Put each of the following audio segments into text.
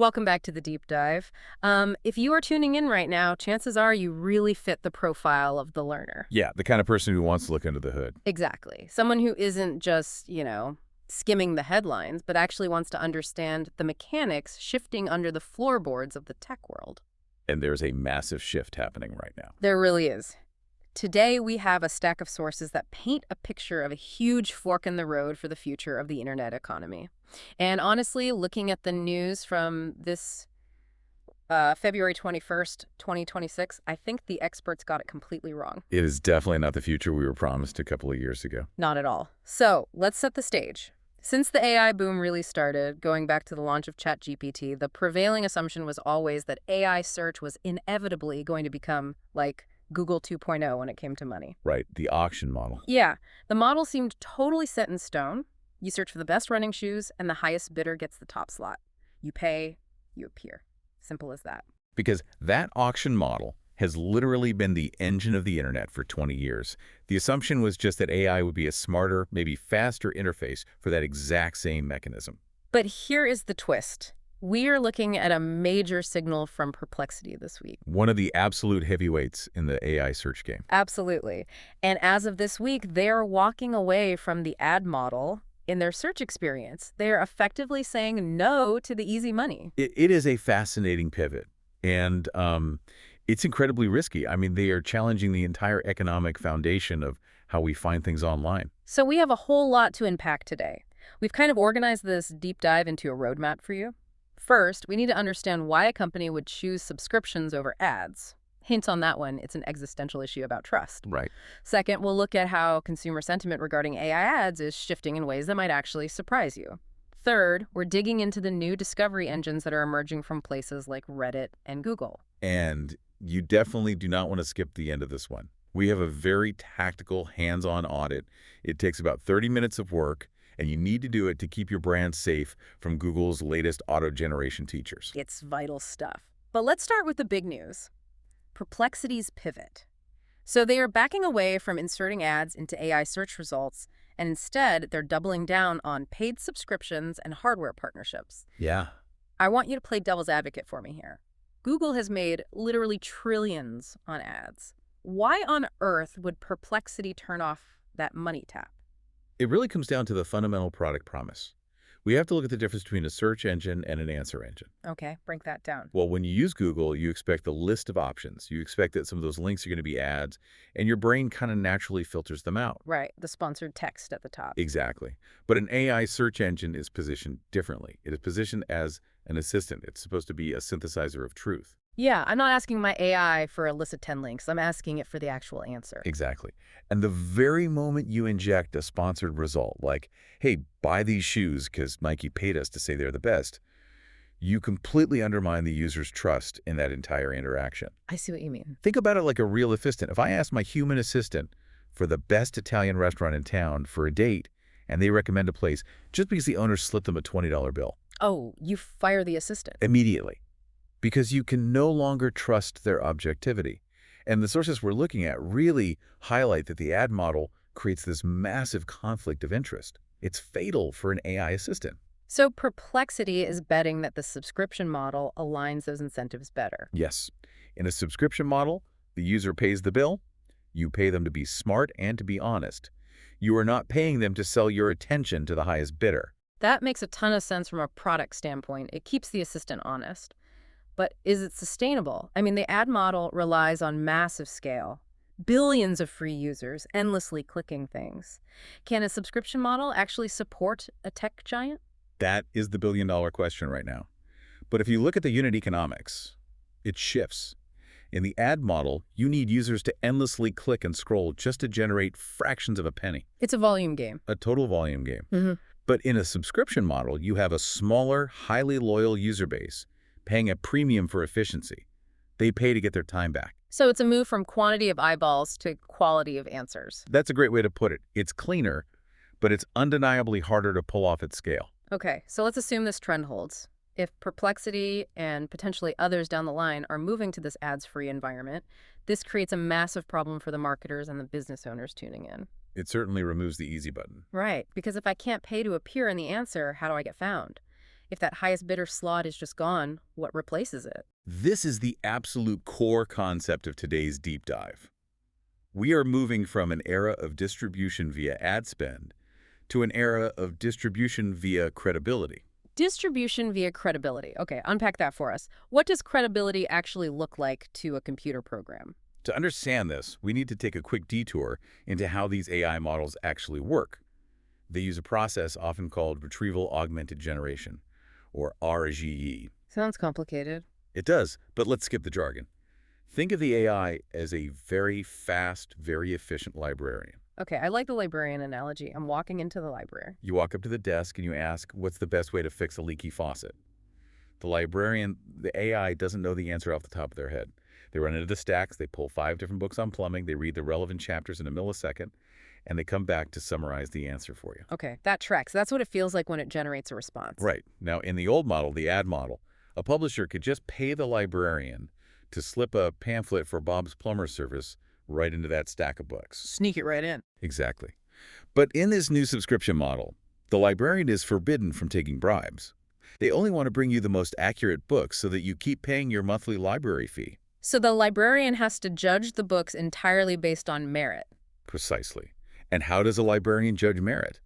Welcome back to the deep dive. If you are tuning in right now, chances are you really fit the profile of the learner. Yeah, the kind of person who wants to look under the hood. Exactly. Someone who isn't just, skimming the headlines, but actually wants to understand the mechanics shifting under the floorboards of the tech world. And there's a massive shift happening right now. There really is. Today, we have a stack of sources that paint a picture of a huge fork in the road for the future of the internet economy. And honestly, looking at the news from this February 21st, 2026, I think the experts got it completely wrong. It is definitely not the future we were promised a couple of years ago. Not at all. So let's set the stage. Since the AI boom really started, going back to the launch of ChatGPT, the prevailing assumption was always that AI search was inevitably going to become like Google 2.0 when it came to money. Right, the auction model. Yeah, the model seemed totally set in stone. You search for the best running shoes, and the highest bidder gets the top slot. You pay, you appear. Simple as that. Because that auction model has literally been the engine of the internet for 20 years. The assumption was just that AI would be a smarter, maybe faster interface for that exact same mechanism. But here is the twist. We are looking at a major signal from Perplexity this week. One of the absolute heavyweights in the AI search game. Absolutely. And as of this week, they are walking away from the ad model in their search experience. They are effectively saying no to the easy money. It is a fascinating pivot, and it's incredibly risky. I mean, they are challenging the entire economic foundation of how we find things online. So we have a whole lot to unpack today. We've kind of organized this deep dive into a roadmap for you. First, we need to understand why a company would choose subscriptions over ads. Hint on that one, it's an existential issue about trust. Right. Second, we'll look at how consumer sentiment regarding AI ads is shifting in ways that might actually surprise you. Third, we're digging into the new discovery engines that are emerging from places like Reddit and Google. And you definitely do not want to skip the end of this one. We have a very tactical, hands-on audit. It takes about 30 minutes of work, and you need to do it to keep your brand safe from Google's latest auto-generation teachers. It's vital stuff. But let's start with the big news. Perplexity's pivot. So they are backing away from inserting ads into AI search results, and instead they're doubling down on paid subscriptions and hardware partnerships. Yeah. I want you to play devil's advocate for me here. Google has made literally trillions on ads. Why on earth would Perplexity turn off that money tap? It really comes down to the fundamental product promise. We have to look at the difference between a search engine and an answer engine. Okay, break that down. Well, when you use Google, you expect a list of options. You expect that some of those links are going to be ads, and your brain kind of naturally filters them out. Right, the sponsored text at the top. Exactly. But an AI search engine is positioned differently. It is positioned as an assistant. It's supposed to be a synthesizer of truth. Yeah, I'm not asking my AI for a list of 10 links. I'm asking it for the actual answer. Exactly. And the very moment you inject a sponsored result, like, hey, buy these shoes because Nike paid us to say they're the best, you completely undermine the user's trust in that entire interaction. I see what you mean. Think about it like a real assistant. If I ask my human assistant for the best Italian restaurant in town for a date, and they recommend a place just because the owner slipped them a $20 bill. Oh, you fire the assistant. Immediately. Because you can no longer trust their objectivity. And the sources we're looking at really highlight that the ad model creates this massive conflict of interest. It's fatal for an AI assistant. So Perplexity is betting that the subscription model aligns those incentives better. Yes. In a subscription model, the user pays the bill. You pay them to be smart and to be honest. You are not paying them to sell your attention to the highest bidder. That makes a ton of sense from a product standpoint. It keeps the assistant honest. But is it sustainable? I mean, the ad model relies on massive scale. Billions of free users endlessly clicking things. Can a subscription model actually support a tech giant? That is the billion-dollar question right now. But if you look at the unit economics, it shifts. In the ad model, you need users to endlessly click and scroll just to generate fractions of a penny. It's a volume game. A total volume game. But in a subscription model, you have a smaller, highly loyal user base paying a premium for efficiency. They pay to get their time back. So it's a move from quantity of eyeballs to quality of answers. That's a great way to put it. It's cleaner, but it's undeniably harder to pull off at scale. Okay, so let's assume this trend holds. If Perplexity and potentially others down the line are moving to this ads-free environment, this creates a massive problem for the marketers and the business owners tuning in. It certainly removes the easy button. Right, because if I can't pay to appear in the answer, how do I get found? If that highest bidder slot is just gone, what replaces it? This is the absolute core concept of today's deep dive. We are moving from an era of distribution via ad spend to an era of distribution via credibility. Distribution via credibility. Okay, unpack that for us. What does credibility actually look like to a computer program? To understand this, we need to take a quick detour into how these AI models actually work. They use a process often called retrieval augmented generation, or RAGE. Sounds complicated. It does, but let's skip the jargon. Think of the AI as a very fast, very efficient librarian. Okay, I like the librarian analogy. I'm walking into the library. You walk up to the desk and you ask, what's the best way to fix a leaky faucet? The AI doesn't know the answer off the top of their head. They run into the stacks, they pull 5 different books on plumbing, they read the relevant chapters in a millisecond, and they come back to summarize the answer for you. Okay, that tracks. That's what it feels like when it generates a response. Right. Now, in the old model, the ad model, a publisher could just pay the librarian to slip a pamphlet for Bob's Plumber Service right into that stack of books. Sneak it right in. Exactly. But in this new subscription model, the librarian is forbidden from taking bribes. They only want to bring you the most accurate books so that you keep paying your monthly library fee. So the librarian has to judge the books entirely based on merit. Precisely. And how does a librarian judge merit?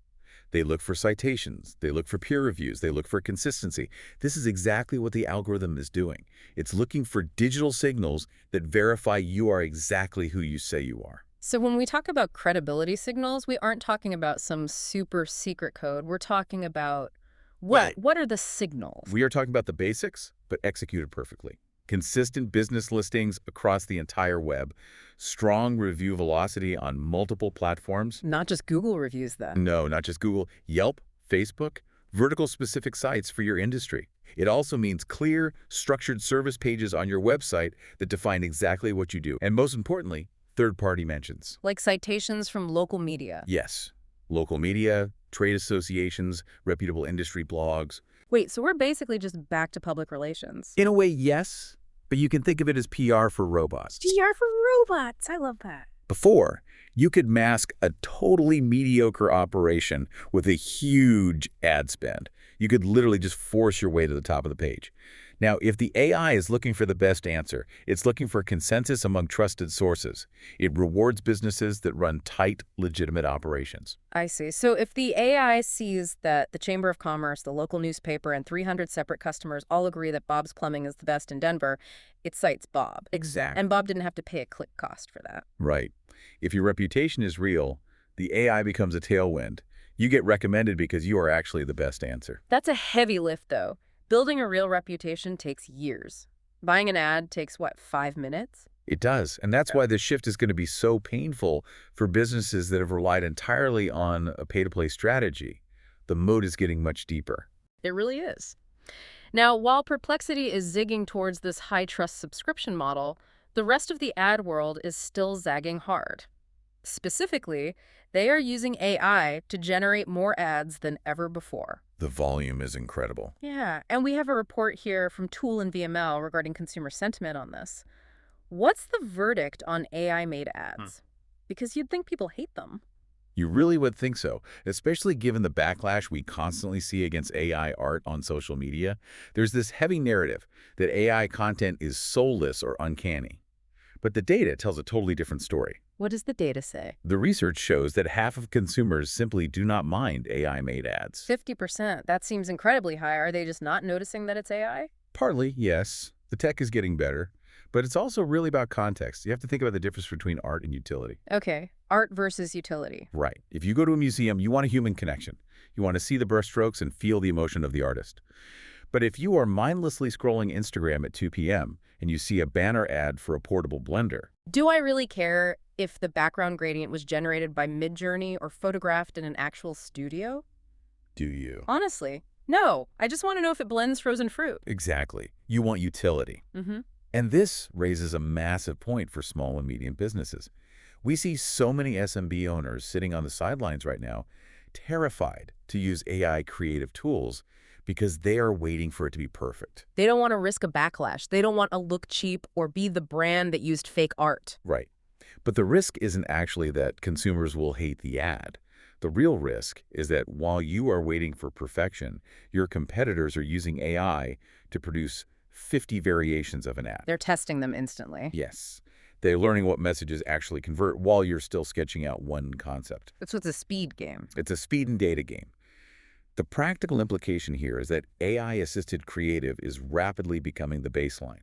They look for citations, they look for peer reviews, they look for consistency. This is exactly what the algorithm is doing. It's looking for digital signals that verify you are exactly who you say you are. So when we talk about credibility signals, we aren't talking about some super secret code. We're talking about Right. what are the signals? We are talking about the basics, but executed perfectly. Consistent business listings across the entire web, strong review velocity on multiple platforms. Not just Google reviews then. No, not just Google, Yelp, Facebook, vertical-specific sites for your industry. It also means clear, structured service pages on your website that define exactly what you do. And most importantly, third-party mentions. Like citations from local media. Yes, local media, trade associations, reputable industry blogs. Wait, so we're basically just back to public relations. In a way, yes, but you can think of it as PR for robots. PR for robots. I love that. Before, you could mask a totally mediocre operation with a huge ad spend. You could literally just force your way to the top of the page. Now, if the AI is looking for the best answer, it's looking for consensus among trusted sources. It rewards businesses that run tight, legitimate operations. I see. So if the AI sees that the Chamber of Commerce, the local newspaper, and 300 separate customers all agree that Bob's Plumbing is the best in Denver, it cites Bob. Exactly. And Bob didn't have to pay a click cost for that. Right. If your reputation is real, the AI becomes a tailwind. You get recommended because you are actually the best answer. That's a heavy lift, though. Building a real reputation takes years. Buying an ad takes, what, 5 minutes? It does, and that's why this shift is going to be so painful for businesses that have relied entirely on a pay-to-play strategy. The moat is getting much deeper. It really is. Now, while Perplexity is zigging towards this high-trust subscription model, the rest of the ad world is still zagging hard. Specifically, they are using AI to generate more ads than ever before. The volume is incredible. Yeah, and we have a report here from Tool and VML regarding consumer sentiment on this. What's the verdict on AI-made ads? Because you'd think people hate them. You really would think so, especially given the backlash we constantly see against AI art on social media. There's this heavy narrative that AI content is soulless or uncanny. But the data tells a totally different story. What does the data say? The research shows that half of consumers simply do not mind AI-made ads. 50%. That seems incredibly high. Are they just not noticing that it's AI? Partly, yes. The tech is getting better. But it's also really about context. You have to think about the difference between art and utility. Okay, art versus utility. Right. If you go to a museum, you want a human connection. You want to see the brushstrokes and feel the emotion of the artist. But if you are mindlessly scrolling Instagram at 2 p.m. and you see a banner ad for a portable blender, do I really care if the background gradient was generated by Midjourney or photographed in an actual studio? do you? Honestly, no. I just want to know if it blends frozen fruit. Exactly. You want utility. Mm-hmm. And this raises a massive point for small and medium businesses. We see so many SMB owners sitting on the sidelines right now, terrified to use AI creative tools because they are waiting for it to be perfect. They don't want to risk a backlash. They don't want to look cheap or be the brand that used fake art. Right. But the risk isn't actually that consumers will hate the ad. The real risk is that while you are waiting for perfection, your competitors are using AI to produce 50 variations of an ad. They're testing them instantly. Yes. They're learning what messages actually convert while you're still sketching out one concept. It's what's a speed game. It's a speed and data game. The practical implication here is that AI-assisted creative is rapidly becoming the baseline.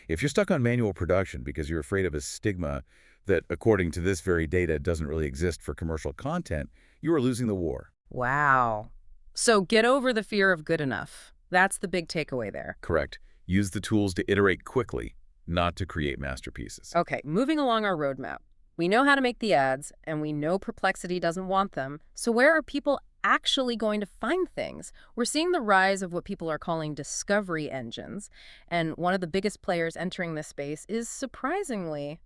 If you're stuck on manual production because you're afraid of a stigma that, according to this very data, doesn't really exist for commercial content, you are losing the war. Wow. So get over the fear of good enough. That's the big takeaway there. Correct. Use the tools to iterate quickly, not to create masterpieces. Okay, moving along our roadmap. We know how to make the ads, and we know Perplexity doesn't want them. So where are people actually going to find things? We're seeing the rise of what people are calling discovery engines, and one of the biggest players entering this space is, surprisingly,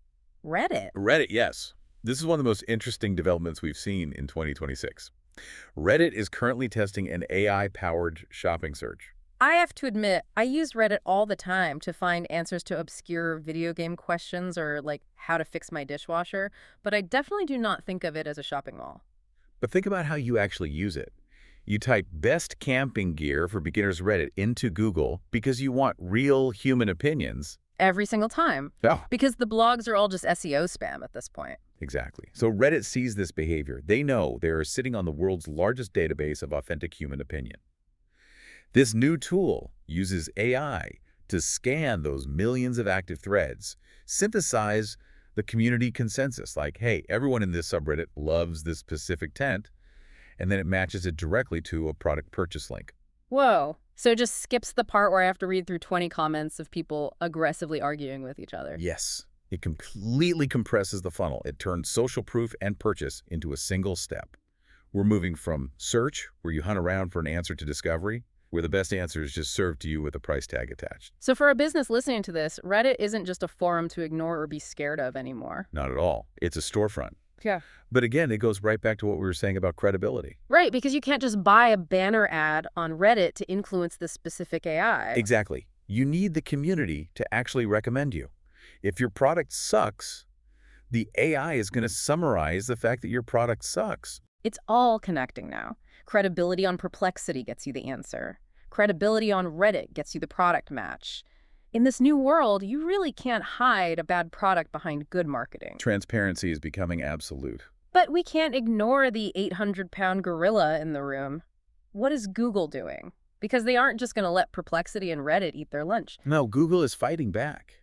Reddit. Reddit, yes. This is one of the most interesting developments we've seen in 2026. Reddit is currently testing an AI-powered shopping search. I have to admit, I use Reddit all the time to find answers to obscure video game questions or, like, how to fix my dishwasher, but I definitely do not think of it as a shopping mall. But think about how you actually use it. You type best camping gear for beginners Reddit into Google because you want real human opinions. Every single time. Oh, Because the blogs are all just SEO spam at this point. exactly. So Reddit sees this behavior. They know they are sitting on the world's largest database of authentic human opinion. This new tool uses AI to scan those millions of active threads, synthesize the community consensus, like, hey, everyone in this subreddit loves this specific tent, and then it matches it directly to a product purchase link. Whoa. So it just skips the part where I have to read through 20 comments of people aggressively arguing with each other. Yes, it completely compresses the funnel. It turns social proof and purchase into a single step. We're moving from search, where you hunt around for an answer, to discovery, where the best answer is just served to you with a price tag attached. So for a business listening to this, Reddit isn't just a forum to ignore or be scared of anymore. Not at all. It's a storefront. Yeah. But again, it goes right back to what we were saying about credibility. Right, because you can't just buy a banner ad on Reddit to influence this specific AI. Exactly. You need the community to actually recommend you. If your product sucks, the AI is going to summarize the fact that your product sucks. It's all connecting now. Credibility on Perplexity gets you the answer. Credibility on Reddit gets you the product match. In this new world, you really can't hide a bad product behind good marketing. Transparency is becoming absolute. But we can't ignore the 800-pound gorilla in the room. What is Google doing? Because they aren't just going to let Perplexity and Reddit eat their lunch. No, Google is fighting back,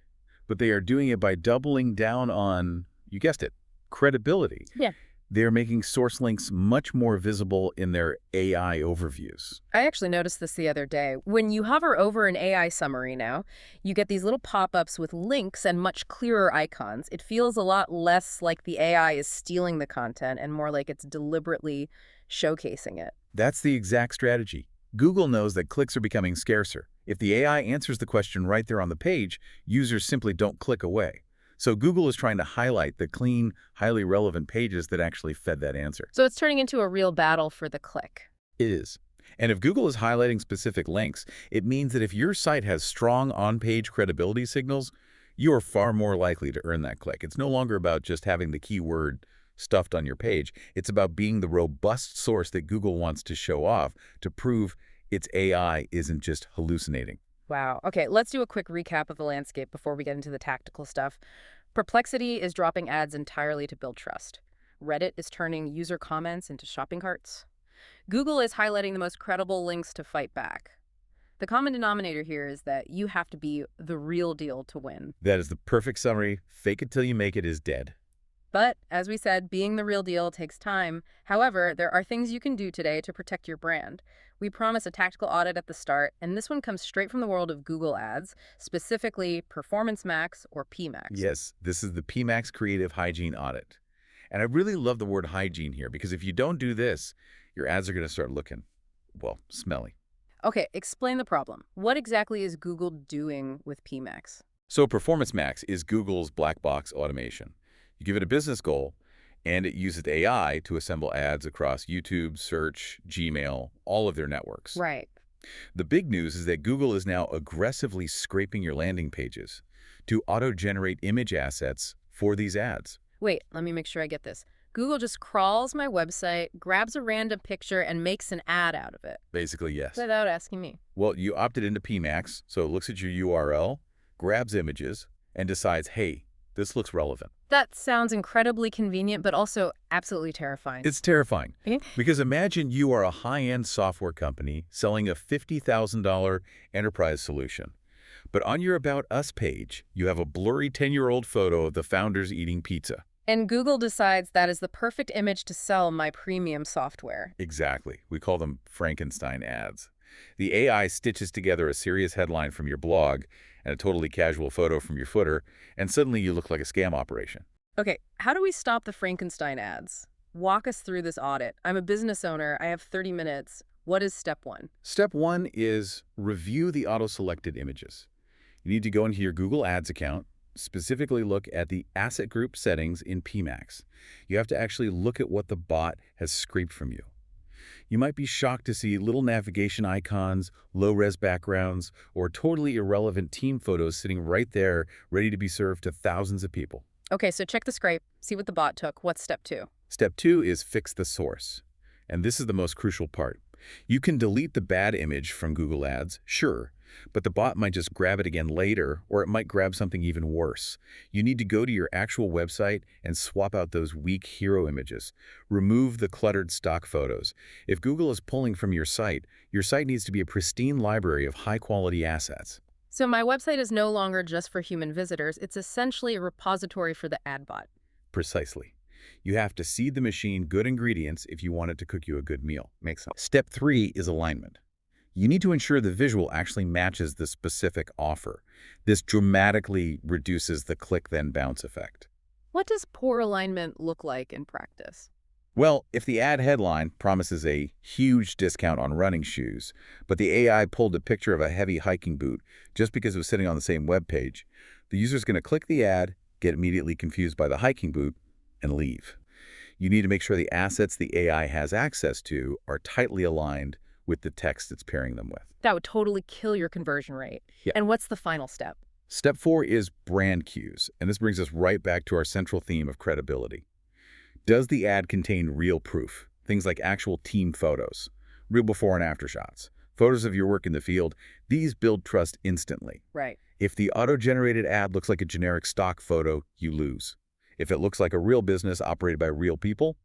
but they are doing it by doubling down on, you guessed it, credibility. Yeah. They're making source links much more visible in their AI overviews. I actually noticed this the other day. When you hover over an AI summary now, you get these little pop-ups with links and much clearer icons. It feels a lot less like the AI is stealing the content and more like it's deliberately showcasing it. That's the exact strategy. Google knows that clicks are becoming scarcer. If the AI answers the question right there on the page, users simply don't click away. So Google is trying to highlight the clean, highly relevant pages that actually fed that answer. So it's turning into a real battle for the click. It is. And if Google is highlighting specific links, it means that if your site has strong on-page credibility signals, you are far more likely to earn that click. It's no longer about just having the keyword stuffed on your page. It's about being the robust source that Google wants to show off to prove its AI isn't just hallucinating. Wow. Okay, let's do a quick recap of the landscape before we get into the tactical stuff. Perplexity is dropping ads entirely to build trust. Reddit is turning user comments into shopping carts. Google is highlighting the most credible links to fight back. The common denominator here is that you have to be the real deal to win. That is the perfect summary. Fake it till you make it is dead. But, as we said, being the real deal takes time. However, there are things you can do today to protect your brand. We promise a tactical audit at the start, and this one comes straight from the world of Google Ads, specifically Performance Max or PMax. Yes, this is the PMax Creative Hygiene Audit. And I really love the word hygiene here, because if you don't do this, your ads are going to start looking, well, smelly. Okay, explain the problem. What exactly is Google doing with PMax? So Performance Max is Google's black box automation. You give it a business goal, and it uses AI to assemble ads across YouTube, Search, Gmail, all of their networks. Right. The big news is that Google is now aggressively scraping your landing pages to auto-generate image assets for these ads. Wait, let me make sure I get this. Google just crawls my website, grabs a random picture, and makes an ad out of it Basically, yes. without asking me. Well, you opted into PMax, so it looks at your URL, grabs images, and decides, hey, this looks relevant. That sounds incredibly convenient, but also absolutely terrifying. It's terrifying. Eh? Because imagine you are a high-end software company selling a $50,000 enterprise solution. But on your About Us page, you have a blurry 10-year-old photo of the founders eating pizza. And Google decides that is the perfect image to sell my premium software. Exactly. We call them Frankenstein ads. The AI stitches together a serious headline from your blog and a totally casual photo from your footer, and suddenly you look like a scam operation. Okay, how do we stop the Frankenstein ads? Walk us through this audit. I'm a business owner. I have 30 minutes. What is step one? Step one is review the auto-selected images. You need to go into your Google Ads account, specifically look at the asset group settings in PMax. You have to actually look at what the bot has scraped from you. You might be shocked to see little navigation icons, low-res backgrounds, or totally irrelevant team photos sitting right there ready to be served to thousands of people. Okay, so check the scrape, see what the bot took. What's step two? Step two is fix the source. And this is the most crucial part. You can delete the bad image from Google Ads, sure, but the bot might just grab it again later, or it might grab something even worse. You need to go to your actual website and swap out those weak hero images. Remove the cluttered stock photos. If Google is pulling from your site needs to be a pristine library of high-quality assets. So my website is no longer just for human visitors. It's essentially a repository for the ad bot. Precisely. You have to seed the machine good ingredients if you want it to cook you a good meal. Makes sense. Step three is alignment. You need to ensure the visual actually matches the specific offer. This dramatically reduces the click-then-bounce effect. What does poor alignment look like in practice? Well, if the ad headline promises a huge discount on running shoes, but the AI pulled a picture of a heavy hiking boot just because it was sitting on the same web page, the user's going to click the ad, get immediately confused by the hiking boot, and leave. You need to make sure the assets the AI has access to are tightly aligned with the text it's pairing them with. That would totally kill your conversion rate. Yeah. And what's the final step? Step four is brand cues, and this brings us right back to our central theme of credibility. Does the ad contain real proof? Things like actual team photos, real before and after shots, photos of your work in the field. These build trust instantly. Right. If the auto-generated ad looks like a generic stock photo, you lose. If it looks like a real business operated by real people,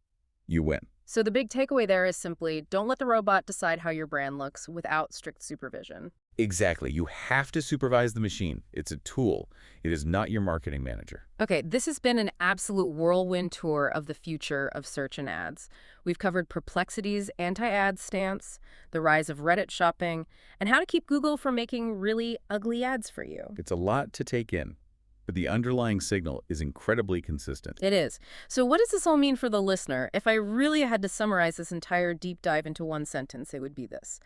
you win. So the big takeaway there is simply don't let the robot decide how your brand looks without strict supervision. Exactly. You have to supervise the machine. It's a tool. It is not your marketing manager. Okay, this has been an absolute whirlwind tour of the future of search and ads. We've covered Perplexity's anti-ad stance, the rise of Reddit shopping, and how to keep Google from making really ugly ads for you. It's a lot to take in, but the underlying signal is incredibly consistent. It is. So what does this all mean for the listener? If I really had to summarize this entire deep dive into one sentence, it would be this.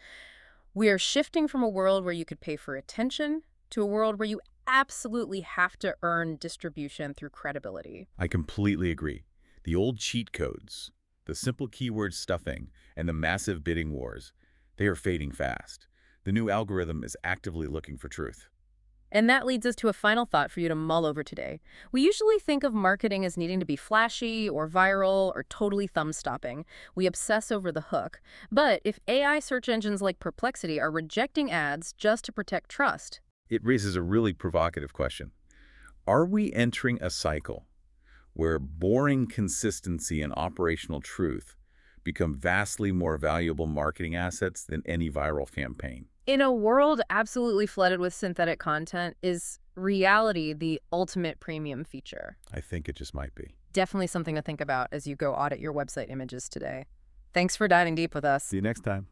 We are shifting from a world where you could pay for attention to a world where you absolutely have to earn distribution through credibility. I completely agree. The old cheat codes, the simple keyword stuffing, and the massive bidding wars, they are fading fast. The new algorithm is actively looking for truth. And that leads us to a final thought for you to mull over today. We usually think of marketing as needing to be flashy or viral or totally thumb-stopping. We obsess over the hook. But if AI search engines like Perplexity are rejecting ads just to protect trust, It raises a really provocative question. Are we entering a cycle where boring consistency and operational truth become vastly more valuable marketing assets than any viral campaign? in a world absolutely flooded with synthetic content, is reality the ultimate premium feature? I think it just might be. Definitely something to think about as you go audit your website images today. Thanks for diving deep with us. See you next time.